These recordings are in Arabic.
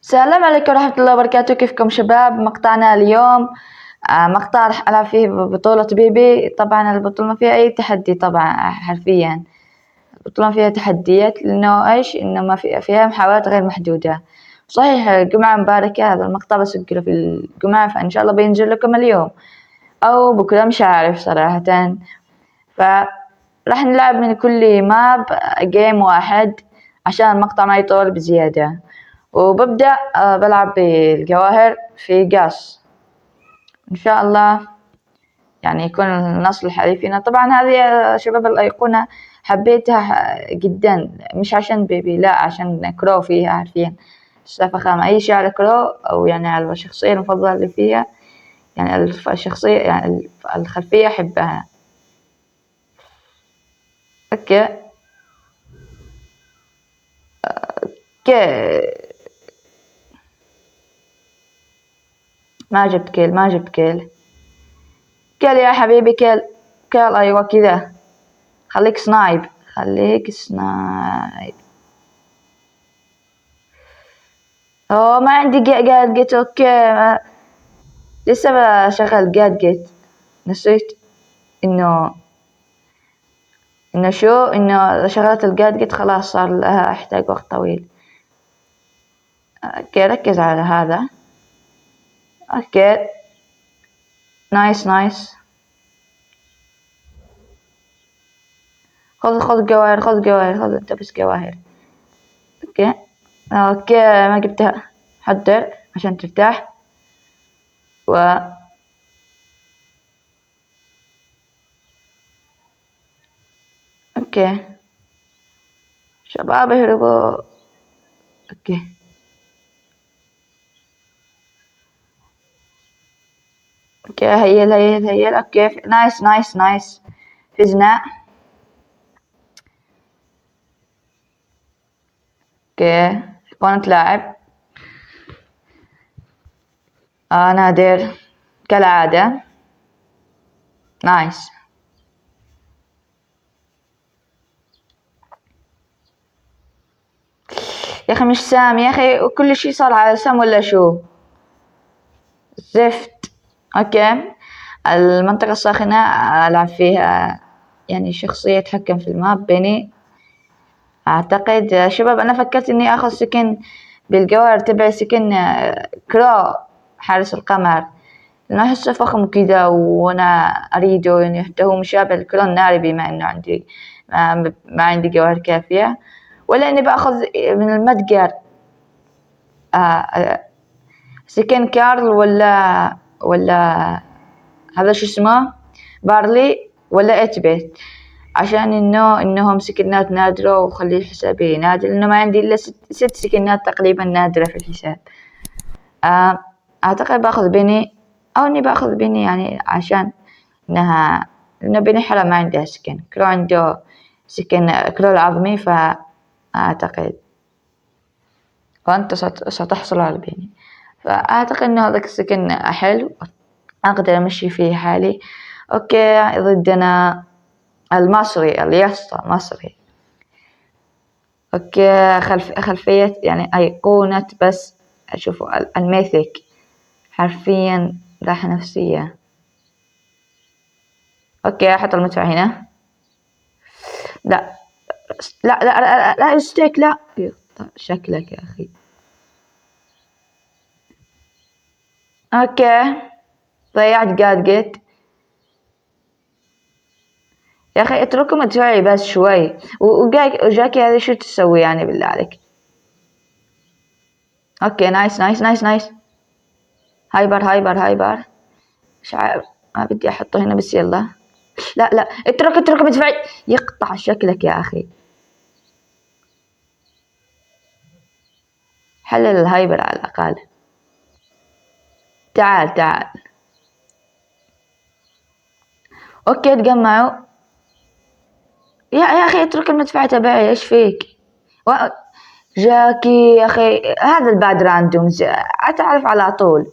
السلام عليكم ورحمة الله وبركاته. كيفكم شباب؟ مقطعنا اليوم مقطع رح ألعب فيه بطولة بيبي. طبعا البطولة ما فيها أي تحدي، طبعا حرفيا البطولة ما فيها تحديات، لأنه إيش إنه ما فيها محاولات غير محدودة. صحيح الجمعة مباركة، هذا المقطع بسجله في الجمعة، فإن شاء الله بينزل لكم اليوم أو بكرة، مش عارف صراحة. فرح نلعب من كل ماب جيم واحد عشان المقطع ما يطول بزيادة. وببدأ بلعب بالجواهر في قاص، إن شاء الله يعني يكون النصر لحليفنا. طبعا هذه يا شباب الأيقونة حبيتها جدا، مش عشان بيبي، لا عشان كرو فيها عارفين فخامة. أي شيء على كرو أو يعني على الشخصية المفضلة اللي فيها، يعني الشخصية يعني الخلفية أحبها. أوكي أوكي، ما جبت كيل، ما جبت كيل. كيل يا حبيبي، كيل كيل، أيوة كذا. خليك سنايب، خليك سنايب. اوه ما عندي جاد جيت. اوكي لسه بشغل جاد جيت، نسيت انه شو انه شغلت الجاد جيت، خلاص صار لها احتاج وقت طويل. اوكي ركز على هذا. اوكي نايس نايس. خذ جواهر، خذ جواهر، خذ انت بس جواهر. اوكي اوكي ما جبتها، حضر عشان ترتاح. و اوكي شباب اهربوا. اوكي اوكي هيل هيل هيل. اوكي نايس نايس نايس، فزنا. اوكي كنت لاعب نادر كالعادة. نايس. يا اخي مش سام يا اخي، وكل شي صار على سام ولا شو؟ زفت. اوكي المنطقة الساخنة العب فيها يعني شخصية يتحكم في الماب بيني اعتقد. شباب انا فكرت اني اخذ سكن بالجوهر تبع سكن كرو حارس القمر، لأنه أحسه فخم كذا وأنا أريده، يعني حتى هو مشابه لكرو الناري، بما إنه عندي ما عندي جواهر كافية. ولا إني بأخذ من المتجر سكن كارل، ولا هذا شو اسمه، بارلي ولا إتبت، عشان إنهم سكنات نادرة وخلي حسابي نادر، لأنه ما عندي إلا ست سكنات تقريبا نادرة في الحساب. أعتقد بأخذ بني، أو إني بأخذ بني يعني عشان لأنه بني حلا ما عندها سكن، كرو عنده سكن كرو العظمي، فأعتقد وأنت ستحصل على بني، فأعتقد إنه هذاك السكن حلو، أقدر أمشي فيه حالي. أوكي ضدنا المصري اليسطا مصري. أوكي خلفية يعني أيقونة، بس أشوفوا الميثيك حرفيا راحة نفسية. اوكي احط المدفع هنا. لا لا لا لا, لا ستيك لا. شكلك يا اخي. اوكي ضيعت جادجت. يا اخي اتركوا مدفعي بس شوي. وجاكي هذه شو تسوي يعني بالله عليك؟ اوكي نايس نايس نايس نايس. هايبر هايبر هايبر. مش عارف، ما بدي احطه هنا بس يلا. لا لا اترك مدفعي، يقطع شكلك يا اخي. حلل الهايبر على الاقل. تعال تعال. اوكي تجمعوا. يا اخي اترك المدفع تبعي، ايش فيك؟ جاكي يا اخي هذا الباد راندوم، اتعرف على طول.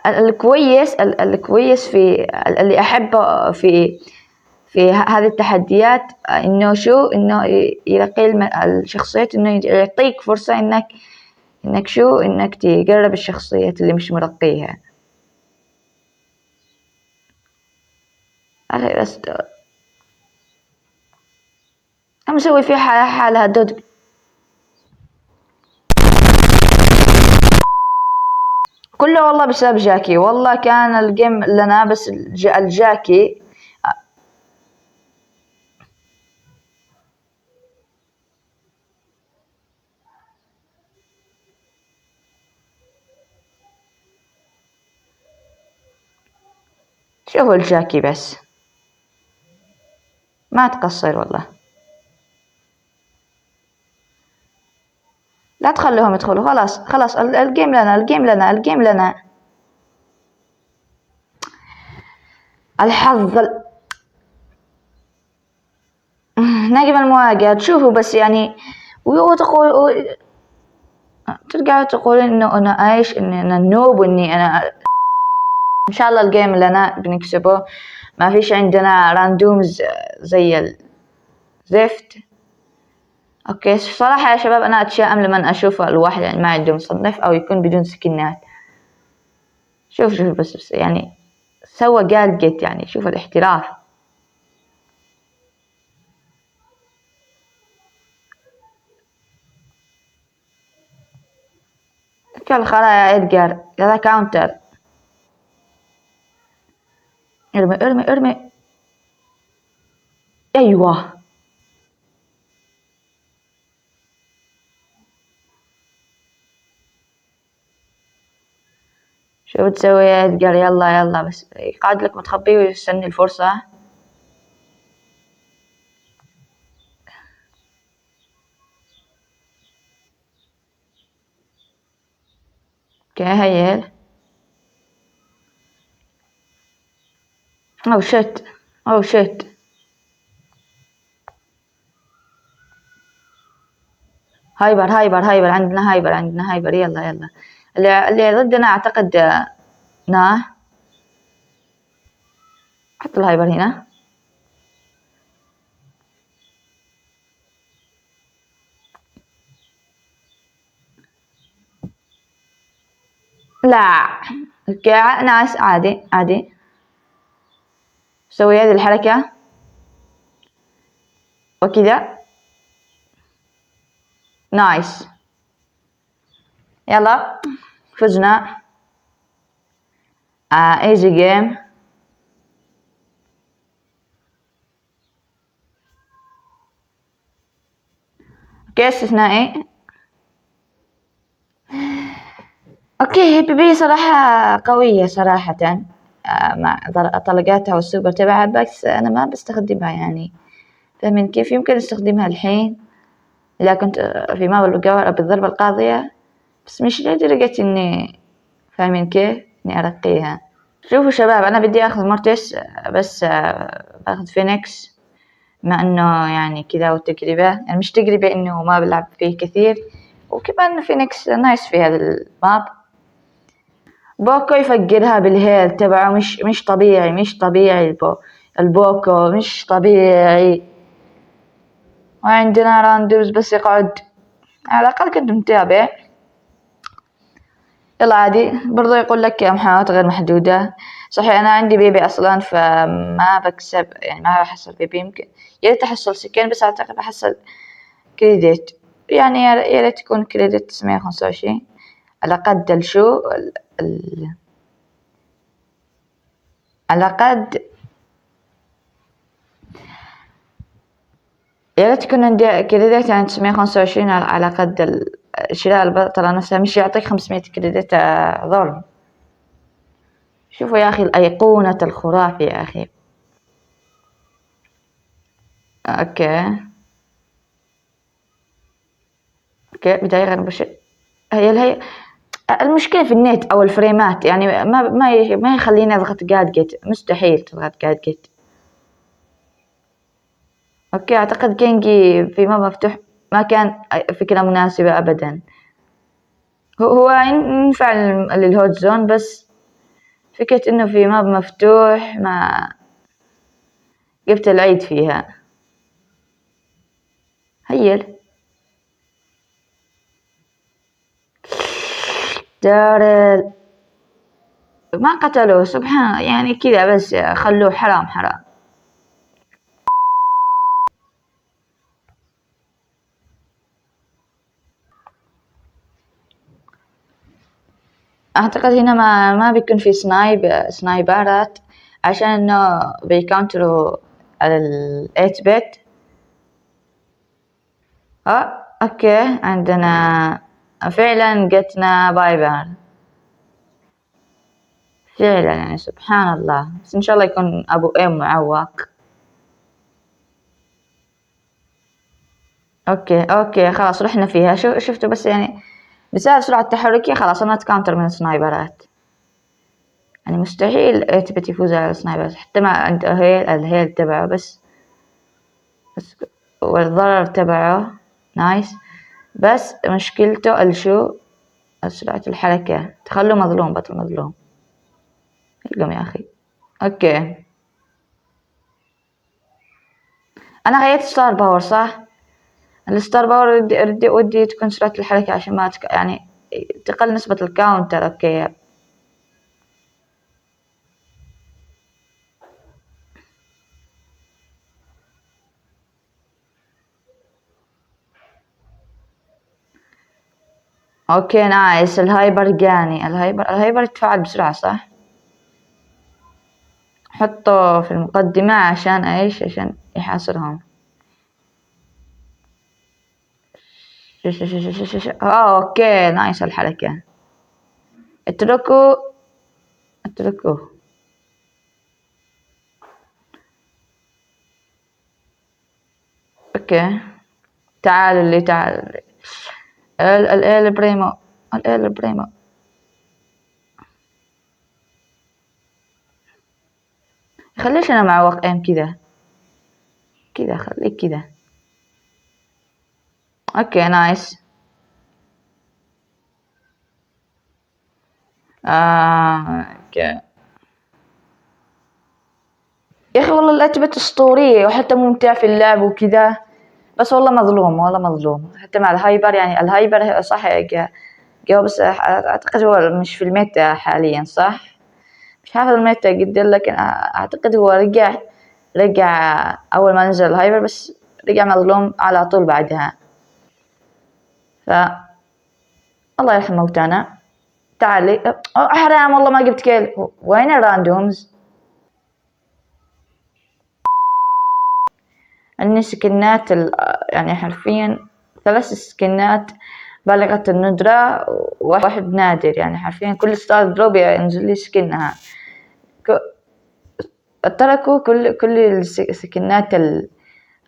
الكويس في اللي احبه في في هذه التحديات إنه شو إنه يرقي الشخصيات، إنه يعطيك فرصة إنك تقرب الشخصيات اللي مش مرقيها. أخي بس أنا مسوي فيه حالها دود. كله والله بسبب جاكي، والله كان الجيم لنا بس الجاكي. شوفوا الجاكي بس ما تقصر والله. لا تخلوهم يدخلوا، خلاص الجيم لنا. الحظ نجم المواجهة. تشوفوا بس يعني وتقول ترجعوا تقولون إنه أنا إيش، إني أنا نوب، وإني أنا إن شاء الله الجيم لنا بنكسبه. ما فيش عندنا راندومز زي الزفت. أوكي صراحة يا شباب أنا أتشائم لما أشوف الواحد يعني ما عنده مصنف أو يكون بدون سكنات. شوف بس يعني سوى جادجت، يعني شوف الاحتراف. كل خلا يا إدجار، هذا كاونتر. ارمي. أيوة شو بتسوي يا إدجار؟ يلا بس يقعد لك متخبي ويستني الفرصة. اوكي هيل. او شت. هايبر عندنا هايبر. يلا اللي ضدنا اعتقد ناه. حط الهايبر هنا. لا اوكي نايس، عادي سوي هذه الحركة وكذا. نايس يلا فزنا. ايزي جيم. اوكي استثنائي. اوكي بي صراحة قوية صراحة مع طلقاتها والسوبر تبعها، بس انا ما بستخدمها يعني. فاهمين كيف؟ يمكن استخدمها الحين إذا كنت في ماب بالضربة القاضية، بس مش لدرجة إني فاهمين كيف إني أرقيها. شوفوا شباب أنا بدي أخذ مورتيس، بس باخذ فينيكس مع إنه يعني كذا والتجربة، يعني مش تجربة إنه ما بلعب فيه كثير، وكمان فينيكس نايس في هذا الماب. بوكو يفجرها بالهيل تبعه، مش طبيعي البوكو مش طبيعي. وعندنا راندوز بس يقعد، على الأقل كنت متابع. يلا عادي برضو يقول لك محاولات غير محدودة. صحيح أنا عندي بيبي أصلا فما بكسب، يعني ما بحصل بيبي. يمكن يا ريت أحصل سكين، بس أعتقد بحصل كريدت، يعني يا ريت يكون كريدت 925 على قد الشو على قد. يا ريت يكون عندي كريدت يعني 925 على قد شراء البطلة نفسها، مش يعطيك 500 كريدت ظلم. شوفوا يا أخي الأيقونة الخرافي يا أخي. اوكي بداية غير مباشرة. هي المشكلة في النت او الفريمات، يعني ما يخليني اضغط جادجت، مستحيل تضغط جادجت. اوكي اعتقد كينجي في ماب مفتوح ما كان فكرة مناسبة ابدا. هو ينفع للهوت زون، بس فكرة انه في ماب مفتوح ما جبت العيد فيها. هيل دارل ما قتلوه سبحان، يعني كذا بس خلوه حرام حرام. أعتقد هنا ما بيكون في سنايبرات عشان إنه بيكونتروا على ال8 بت. أوكي عندنا فعلا قتنا بايبر فعلا، يعني سبحان الله. بس إن شاء الله يكون أبو إم معوق. أوكي خلاص رحنا فيها. شفتوا بس يعني بسبب سرعة تحركي خلاص أنا أتكاونتر من السنايبرات. يعني مستحيل 8 بت يفوز على السنايبرات حتى مع عند الهيل تبعه بس والضرر تبعه نايس. بس مشكلته الشو سرعة الحركة. تخلوا مظلوم بطل مظلوم. القم يا أخي. أوكي أنا غيرت ستار باور صح؟ الستار باور ودي تكون سرعة الحركة عشان ما يعني تقل نسبة الكاونتر. أوكي أوكي نايس. الهايبر جاني. الهايبر يتفاعل بسرعة صح؟ حطه في المقدمة عشان ايش؟ عشان يحاصرهم. اوكي نايس الحركة. اتركوه. اوكي تعالوا لي. ال بريمو. خليش انا معوق ام كذا خليك كذا. اوكي نايس. اوكي يا اخي والله الاتبت اسطورية وحتى ممتع في اللعب وكذا، بس والله مظلوم حتى مع الهايبر. يعني الهايبر صح جو بس اعتقد هو مش في الميتا حاليا صح؟ مش حافظ الميتا جدا لكن اعتقد هو رجع اول ما نزل الهايبر بس رجع مظلوم على طول بعدها. ف الله يرحم موتانا. تعالي حرام والله ما جبت كيل. وين الراندومز؟ اني سكنات يعني حرفيا 3 سكنات بالغة الندرة وواحد نادر. يعني حرفيا كل ستار دروب ينزل لي سكنها. تركوا كل سكنات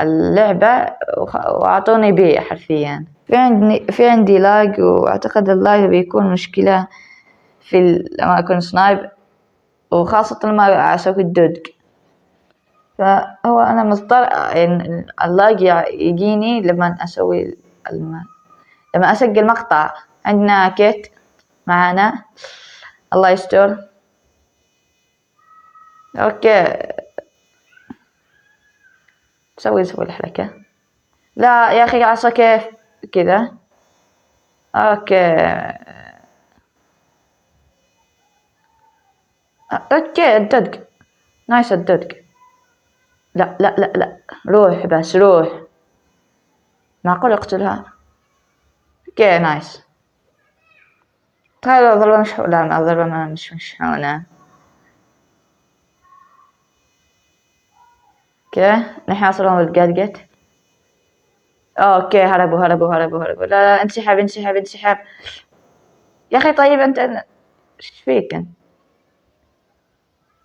اللعبة وأعطوني بيع حرفيا. في عندي لاج، وأعتقد اللاج بيكون مشكلة لما أكون سنايب، وخاصة لما أسوي الدودج. فهو أنا مضطر يعني اللاج يجيني لما أسوي لما أسجل مقطع. عندنا كيت معانا الله يستر. أوكي سوي الحركة. لا يا أخي عصا كيف كذا. اوكي الددق نايس الددق. لا روح بس روح. معقول اقتلها. اوكي نايس. تخيل ضربة مش لا ما ضربة مش هنا. اوكي نحاصرهم بالقلقت. اوكي هربوا. لا انسحب. يا اخي طيب انت ايش فيك انت؟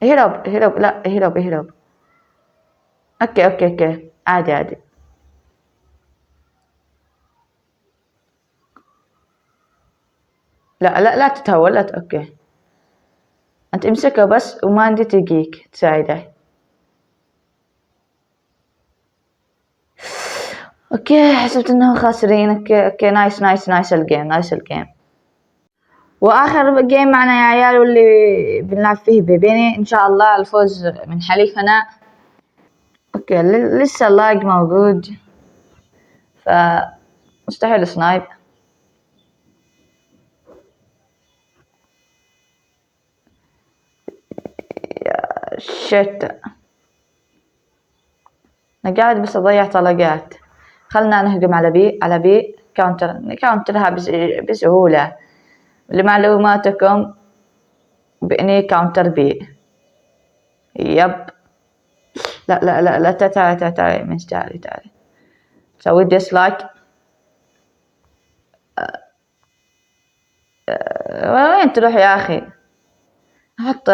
هرب لا هرب. اوكي عادي. لا تتهور. لا اوكي انت امسكه بس وما عندي تلقيك تساعده. اوكي حسبت انهم خاسرين. اوكي نايس الجيم. واخر جيم معنا يا عيال واللي بنلعب فيه بيبيني ان شاء الله الفوز من حليفنا. اوكي لسه اللاج موجود، فمستحيل سنايب. يا شت، انا قاعد بس اضيع طلقات. خلنا نهجم على بي كاونترها بسهولة. لمعلوماتكم بإني كاونتر بي. يب. لا لا لا لا، تعالي مش تعالي سوي ديسلايك. وين تروح يا أخي؟ أحط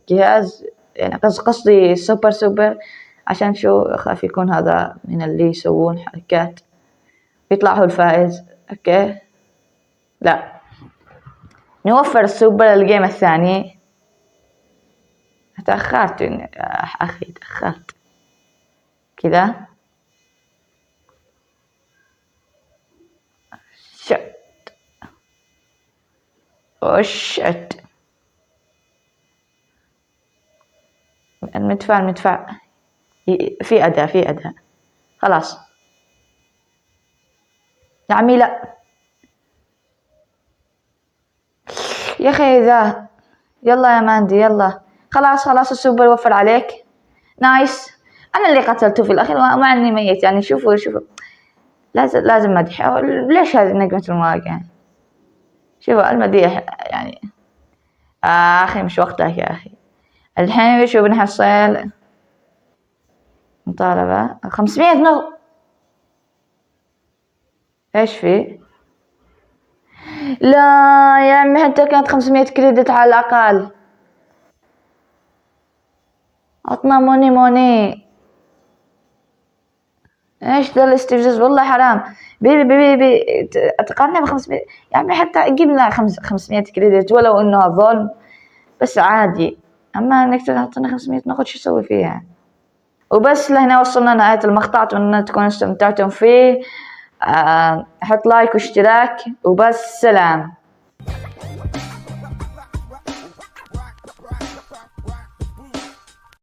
جهاز، يعني قصدي سوبر عشان شو أخاف يكون هذا من اللي يسوون حركات يطلع هو الفائز. أوكي لا، نوفر السوبر الجيم الثاني. تأخرت يا أخي، تأخرت كذا. شت وشت. المدفع في أداء خلاص يا عمي. لا يا أخي ذا، يلا يا ماندي يلا. خلاص السوبر وفر عليك. نايس. أنا اللي قتلته في الأخير مع إني ميت. يعني شوفوا لازم مدح. ليش هذه نجمة المواقع؟ شوفوا المديح يعني. أخي مش وقتك يا أخي. الحين شو بنحصل؟ مطالبة 500 نقطة. ايش في؟ لا يا عمي، حتى كانت 500 كريدت على الأقل. عطنا موني. ايش ذا الاستفزاز؟ والله حرام. بي اتقارنها ب 500 يا عمي. حتى جيب لنا 500 كريدت ولو انه ظلم، بس عادي. اما انك تعطينا 500 نقود شو اسوي فيها؟ وبس لهنا وصلنا نهاية المقطع. اتمنى تكونوا استمتعتم فيه. حط لايك واشتراك وبس. سلام.